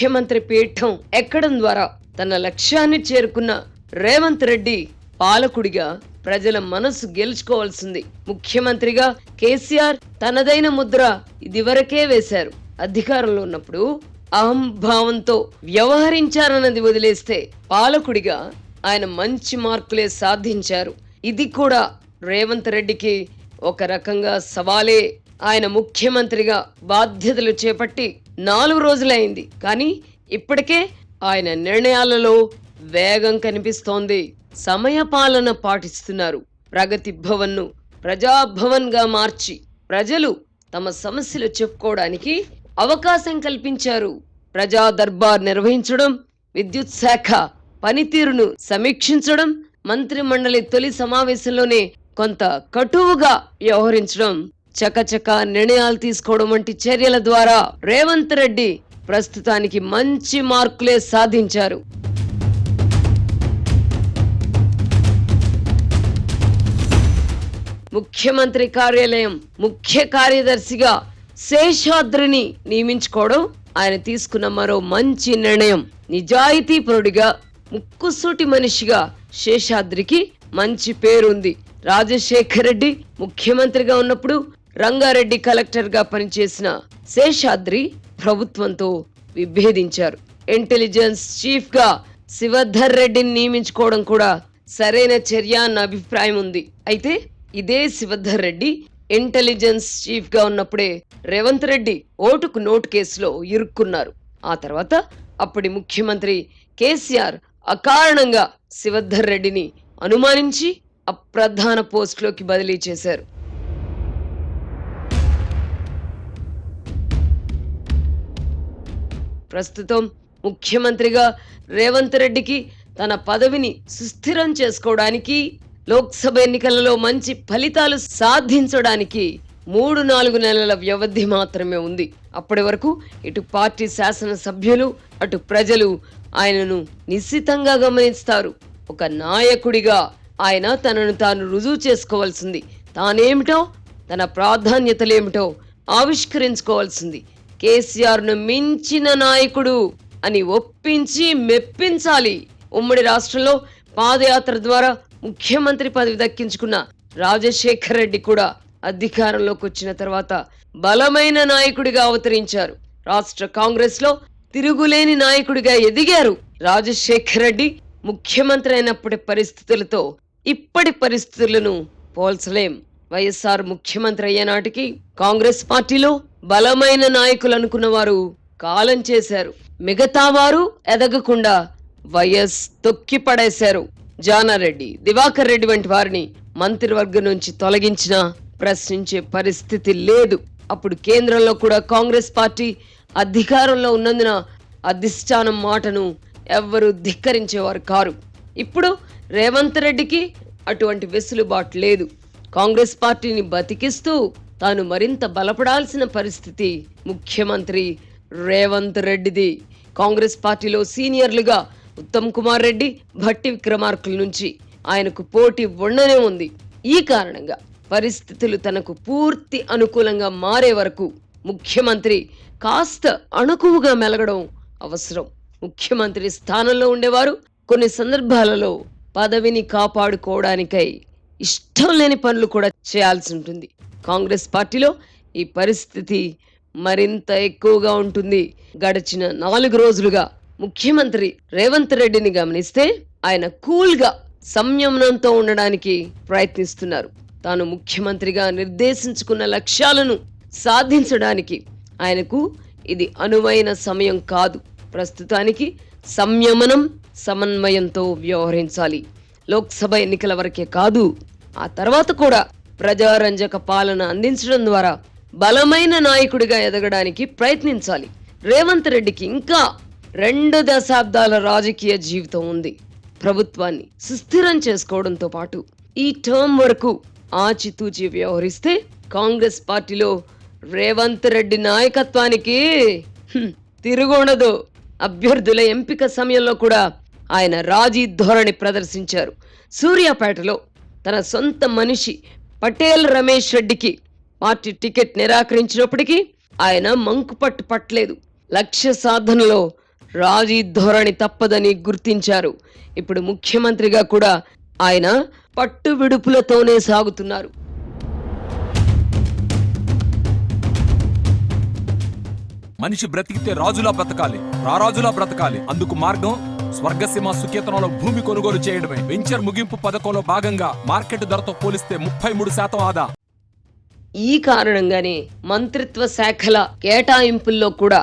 ముఖ్యమంత్రి పీఠం ఎక్కడం ద్వారా తన లక్ష్యాన్ని చేరుకున్న రేవంత్ రెడ్డి పాలకుడిగా ప్రజల మనసు గెలుచుకోవాల్సింది. ముఖ్యమంత్రిగా కేసీఆర్ తనదైన ముద్ర ఇదివరకే వేశారు. అధికారంలో ఉన్నప్పుడు అహంభావంతో వ్యవహరించారన్నది వదిలేస్తే పాలకుడిగా ఆయన మంచి మార్కులే సాధించారు. ఇది కూడా రేవంత్ రెడ్డికి ఒక రకంగా సవాలే. ఆయన ముఖ్యమంత్రిగా బాధ్యతలు చేపట్టి 4 రోజులైంది. కానీ ఇప్పటికే ఆయన నిర్ణయాలలో వేగం కనిపిస్తోంది. సమయపాలన పాటిస్తున్నారు. ప్రగతి భవన్ ను ప్రజాభవన్ గా మార్చి ప్రజలు తమ సమస్యలు చెప్పుకోవడానికి అవకాశం కల్పించారు. ప్రజా దర్బార్ నిర్వహించడం, విద్యుత్ శాఖ పనితీరును సమీక్షించడం, మంత్రి మండలి తొలి సమావేశంలోనే కొంత కటువుగా వ్యవహరించడం, చకచక నిర్ణయాలు తీసుకోవడం వంటి చర్యల ద్వారా రేవంత్ రెడ్డి ప్రస్తుతానికి మంచి మార్కులే సాధించారు. ముఖ్యమంత్రి కార్యాలయం ముఖ్య కార్యదర్శిగా శేషాద్రిని నియమించుకోవడం ఆయన తీసుకున్న మరో మంచి నిర్ణయం. నిజాయితీపరుడిగా, ముక్కుసూటి మనిషిగా శేషాద్రికి మంచి పేరుంది. రాజశేఖర్ రెడ్డి ముఖ్యమంత్రిగా ఉన్నప్పుడు రంగారెడ్డి కలెక్టర్ గా పనిచేసిన శేషాద్రి ప్రభుత్వంతో విభేదించారు. ఇంటెలిజెన్స్ చీఫ్ గా శివధర్ రెడ్డిని నియమించుకోవడం కూడా సరైన చర్య అన్న అభిప్రాయం ఉంది. అయితే ఇదే శివధర్ రెడ్డి ఇంటెలిజెన్స్ చీఫ్ గా ఉన్నప్పుడే రేవంత్ రెడ్డి ఓటుకు నోటు కేసులో ఇరుక్కున్నారు. ఆ తర్వాత అప్పటి ముఖ్యమంత్రి కేసీఆర్ అకారణంగా శివధర్ రెడ్డిని అనుమానించి అప్రధాన పోస్టులోకి బదిలీ చేశారు. ప్రస్తుతం ముఖ్యమంత్రిగా రేవంత్ రెడ్డికి తన పదవిని సుస్థిరం చేసుకోవడానికి, లోక్సభ ఎన్నికలలో మంచి ఫలితాలు సాధించడానికి 3-4 నెలల వ్యవధి మాత్రమే ఉంది. అప్పటి వరకు ఇటు పార్టీ శాసనసభ్యులు, అటు ప్రజలు ఆయనను నిశ్చితంగా గమనిస్తారు. ఒక నాయకుడిగా ఆయన తనను తాను రుజువు చేసుకోవాల్సింది. తానేమిటో, తన ప్రాధాన్యతలేమిటో ఆవిష్కరించుకోవాల్సింది. కేసీఆర్ ను మించిన నాయకుడు అని ఒప్పించి మెప్పించాలి. ఉమ్మడి రాష్ట్రంలో పాదయాత్ర ద్వారా ముఖ్యమంత్రి పదవి దక్కించుకున్న రాజశేఖర్ రెడ్డి కూడా అధికారంలోకి వచ్చిన తర్వాత బలమైన నాయకుడిగా అవతరించారు. రాష్ట్ర కాంగ్రెస్ లో తిరుగులేని నాయకుడిగా ఎదిగారు. రాజశేఖర్ రెడ్డి ముఖ్యమంత్రి అయినప్పటి పరిస్థితులతో ఇప్పటి పరిస్థితులను పోల్చలేం. వైఎస్ఆర్ ముఖ్యమంత్రి అయ్యే నాటికి కాంగ్రెస్ పార్టీలో బలమైన నాయకులు అనుకున్న వారు కాలం చేశారు. మిగతా వారు ఎదగకుండా వైఎస్ తొక్కి పడేశారు. జానారెడ్డి, దివాకర్ రెడ్డి వంటి వారిని మంత్రివర్గం నుంచి తొలగించినా ప్రశ్నించే పరిస్థితి లేదు. అప్పుడు కేంద్రంలో కూడా కాంగ్రెస్ పార్టీ అధికారంలో ఉన్నందున అధిష్టానం మాటను ఎవ్వరూ ధిక్కరించేవారు కారు. ఇప్పుడు రేవంత్ రెడ్డికి అటువంటి వెసులుబాటు లేదు. కాంగ్రెస్ పార్టీని బతికిస్తూ తాను మరింత బలపడాల్సిన పరిస్థితి ముఖ్యమంత్రి రేవంత్ రెడ్డిది. కాంగ్రెస్ పార్టీలో సీనియర్లుగా ఉత్తమ్ కుమార్ రెడ్డి, భట్టి విక్రమార్కుల నుంచి ఆయనకు పోటీ ఉండనే ఉంది. ఈ కారణంగా పరిస్థితులు తనకు పూర్తి అనుకూలంగా మారే వరకు ముఖ్యమంత్రి కాస్త అణకువగా మెలగడం అవసరం. ముఖ్యమంత్రి స్థానంలో ఉండేవారు కొన్ని సందర్భాలలో పదవిని కాపాడుకోవడానికై ఇష్టం లేని పనులు కూడా చేయాల్సి ఉంటుంది. కాంగ్రెస్ పార్టీలో ఈ పరిస్థితి మరింత ఎక్కువగా ఉంటుంది. గడిచిన 4 రోజులుగా ముఖ్యమంత్రి రేవంత్ రెడ్డిని గమనిస్తే ఆయన కూల్గా, సంయమనంతో ఉండడానికి ప్రయత్నిస్తున్నారు. తాను ముఖ్యమంత్రిగా నిర్దేశించుకున్న లక్ష్యాలను సాధించడానికి ఆయనకు ఇది అనువైన సమయం కాదు. ప్రస్తుతానికి సంయమనం, సమన్వయంతో వ్యవహరించాలి. లోక్సభ ఎన్నికల వరకే కాదు, ఆ తర్వాత కూడా ప్రజారంజక పాలన అందించడం ద్వారా బలమైన నాయకుడిగా ఎదగడానికి ప్రయత్నించాలి. రేవంత్ రెడ్డికి ఇంకా 2 దశాబ్దాల రాజకీయ జీవితం ఉంది. ప్రభుత్వాన్ని సుస్థిరం చేసుకోవడంతో పాటు ఈ టర్మ్ వరకు ఆచితూచి వ్యవహరిస్తే కాంగ్రెస్ పార్టీలో రేవంత్ రెడ్డి నాయకత్వానికి తిరుగుండదు. అభ్యర్థుల ఎంపిక సమయంలో కూడా ఆయన రాజీ ధోరణి ప్రదర్శించారు. సూర్యాపేటలో తన సొంత మనిషి పటేల్ రమేష్ రెడ్డికి పార్టీ టికెట్ నిరాకరించినప్పటికీ ఆయన మంకుపట్టు పట్టలేదు. లక్ష్య సాధనలో రాజీ ధోరణి తప్పదని గుర్తించారు. ఇప్పుడు ముఖ్యమంత్రిగా కూడా ఆయన పట్టు విడుపులతోనే సాగుతున్నారు. మనిషి బ్రతికితే రాజులా బ్రతకాలి, రారాజులా బ్రతకాలి. అందుకు మార్గం స్వర్గసీమ సుకేతనంలో భూమి కొనుగోలు చేయడమే. వెంచర్ ముగింపు పథకంలో భాగంగా మార్కెట్ ధరతో పోలిస్తే 33% ఆదా. ఈ కారణంగానే మంత్రిత్వ శాఖల కేటాయింపుల్లో కూడా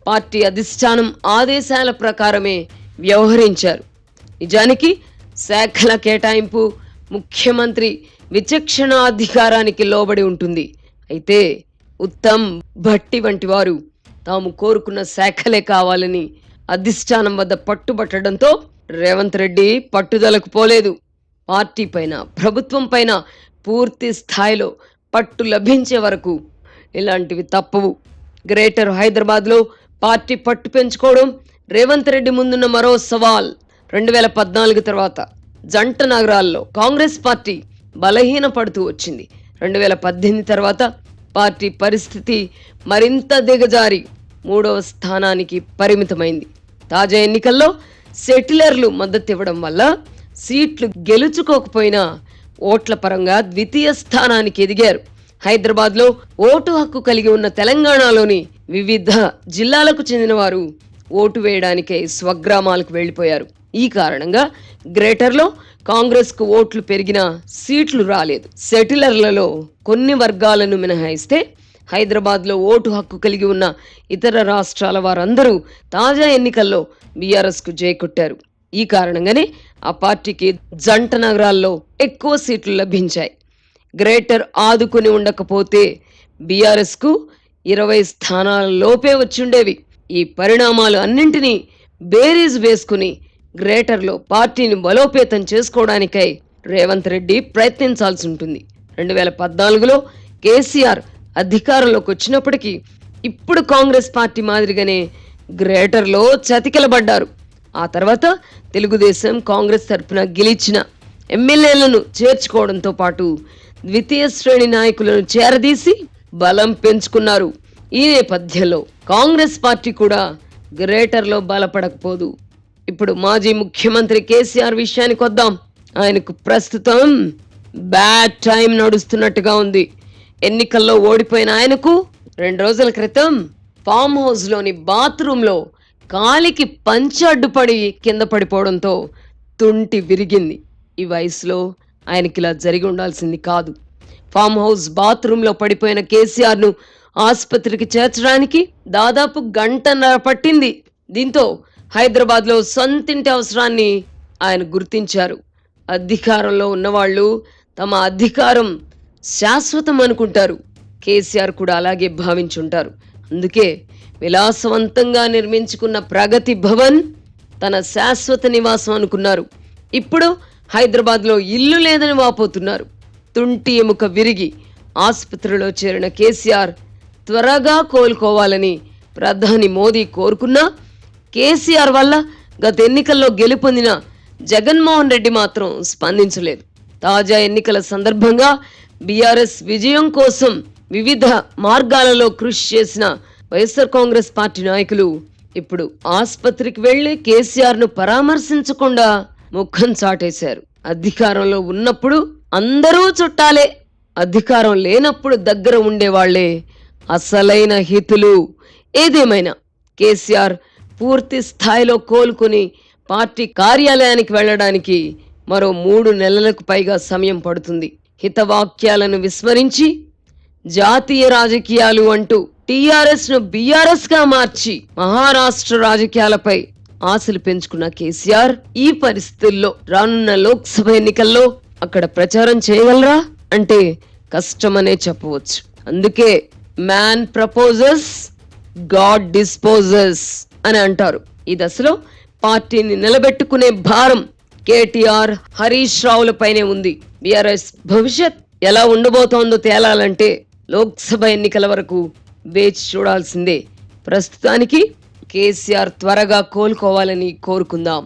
పార్టీ అధిష్టానం ఆదేశాల ప్రకారమే వ్యవహరించారు. నిజానికి శాఖల కేటాయింపు ముఖ్యమంత్రి విచక్షణాధికారానికి లోబడి ఉంటుంది. అయితే ఉత్తమ్ భట్టి వంటి వారు తాము కోరుకున్న శాఖలే కావాలని అధిష్టానం వద్ద పట్టుబట్టడంతో రేవంత్ రెడ్డి పట్టుదలకు పోలేదు. పార్టీ పైన, ప్రభుత్వం పైన పూర్తి స్థాయిలో పట్టు లభించే వరకు ఇలాంటివి తప్పవు. గ్రేటర్ హైదరాబాద్లో పార్టీ పట్టు పెంచుకోవడం రేవంత్ రెడ్డి ముందున్న మరో సవాల్. 2014 తర్వాత జంట నగరాల్లో కాంగ్రెస్ పార్టీ బలహీన పడుతూ వచ్చింది. 2018 తర్వాత పార్టీ పరిస్థితి మరింత దిగజారి 3వ స్థానానికి పరిమితమైంది. తాజా ఎన్నికల్లో సెటిలర్లు మద్దతివ్వడం వల్ల సీట్లు గెలుచుకోకపోయినా ఓట్ల పరంగా ద్వితీయ స్థానానికి ఎదిగారు. హైదరాబాద్లో ఓటు హక్కు కలిగి ఉన్న తెలంగాణలోని వివిధ జిల్లాలకు చెందిన వారు ఓటు వేయడానికై స్వగ్రామాలకు వెళ్లిపోయారు. ఈ కారణంగా గ్రేటర్లో కాంగ్రెస్ కు ఓట్లు పెరిగినా సీట్లు రాలేదు. సెటిలర్లలో కొన్ని వర్గాలను మినహాయిస్తే హైదరాబాద్లో ఓటు హక్కు కలిగి ఉన్న ఇతర రాష్ట్రాల వారందరూ తాజా ఎన్నికల్లో బీఆర్ఎస్ కు జైకొట్టారు. ఈ కారణంగానే ఆ పార్టీకి జంట నగరాల్లో ఎక్కువ సీట్లు లభించాయి. గ్రేటర్ ఆదుకుని ఉండకపోతే బీఆర్ఎస్ కు 20 స్థానాల లోపే వచ్చిండేవి. ఈ పరిణామాలు అన్నింటినీ బేరీజ్ వేసుకుని గ్రేటర్లో పార్టీని బలోపేతం చేసుకోవడానికై రేవంత్ రెడ్డి ప్రయత్నించాల్సి ఉంటుంది. 2014లో కేసీఆర్ అధికారంలోకి వచ్చినప్పటికీ ఇప్పుడు కాంగ్రెస్ పార్టీ మాదిరిగానే గ్రేటర్లో చతికిలబడ్డారు. ఆ తర్వాత తెలుగుదేశం, కాంగ్రెస్ తరఫున గెలిచిన ఎమ్మెల్యేలను చేర్చుకోవడంతో పాటు ద్వితీయ శ్రేణి నాయకులను చేరదీసి బలం పెంచుకున్నారు. ఈ నేపథ్యంలో కాంగ్రెస్ పార్టీ కూడా గ్రేటర్లో బలపడకపోదు. ఇప్పుడు మాజీ ముఖ్యమంత్రి కేసీఆర్ విషయానికి వద్దాం. ఆయనకు ప్రస్తుతం బ్యాడ్ టైం నడుస్తున్నట్టుగా ఉంది. ఎన్నికల్లో ఓడిపోయిన ఆయనకు 2 రోజుల క్రితం ఫామ్ హౌస్ లోని బాత్రూంలో కాలికి పంచి అడ్డుపడి కింద పడిపోవడంతో తుంటి విరిగింది. ఈ వయసులో ఆయనకి ఇలా జరిగి ఉండాల్సింది కాదు. ఫామ్ హౌస్ బాత్రూంలో పడిపోయిన కేసీఆర్ ను ఆసుపత్రికి చేర్చడానికి దాదాపు గంటన్నర పట్టింది. దీంతో హైదరాబాద్ లో సొంతింటి అవసరాన్ని ఆయన గుర్తించారు. అధికారంలో ఉన్నవాళ్లు తమ అధికారం శాశ్వతం అనుకుంటారు. కేసీఆర్ కూడా అలాగే భావించుంటారు. అందుకే విలాసవంతంగా నిర్మించుకున్న ప్రగతి భవన్ తన శాశ్వత నివాసం అనుకున్నారు. ఇప్పుడు హైదరాబాద్లో ఇల్లు లేదని వాపోతున్నారు. తుంటి ఎముక విరిగి ఆసుపత్రిలో చేరిన కేసీఆర్ త్వరగా కోలుకోవాలని ప్రధాని మోదీ కోరుకున్నా కేసీఆర్ వల్ల గత ఎన్నికల్లో గెలుపొందిన జగన్మోహన్ రెడ్డి మాత్రం స్పందించలేదు. తాజా ఎన్నికల సందర్భంగా బీఆర్ఎస్ విజయం కోసం వివిధ మార్గాలలో కృషి చేసిన వైఎస్ఆర్ కాంగ్రెస్ పార్టీ నాయకులు ఇప్పుడు ఆసుపత్రికి వెళ్లి కేసీఆర్ ను పరామర్శించకుండా ముఖం చాటేశారు. అధికారంలో ఉన్నప్పుడు అందరూ చుట్టాలే, అధికారం లేనప్పుడు దగ్గర ఉండేవాళ్లే అసలైన హితులు. ఏదేమైనా కేసీఆర్ పూర్తి స్థాయిలో కోలుకుని పార్టీ కార్యాలయానికి వెళ్లడానికి మరో 3 నెలలకు పైగా సమయం పడుతుంది. హితవాక్యాలను విస్మరించి జాతీయ రాజకీయాలు అంటూ టీఆర్ఎస్ ను బీఆర్ఎస్ గా మార్చి మహారాష్ట్ర రాజకీయాలపై ఆశలు పెంచుకున్న కేసీఆర్ ఈ పరిస్థితుల్లో రానున్న లోక్సభ ఎన్నికల్లో అక్కడ ప్రచారం చేయగలరా అంటే కష్టమనే చెప్పవచ్చు. అందుకే మ్యాన్ ప్రపోజెస్, గాడ్ డిస్పోజెస్ అని అంటారు. ఈ దశలో పార్టీని నిలబెట్టుకునే భారం కేటీఆర్, హరీష్ రావులపైనే ఉంది. బీఆర్ఎస్ భవిష్యత్ ఎలా ఉండబోతోందో తేలాలంటే లోక్సభ ఎన్నికల వరకు వేచి చూడాల్సిందే. ప్రస్తుతానికి కేసీఆర్ త్వరగా కోలుకోవాలని కోరుకుందాం.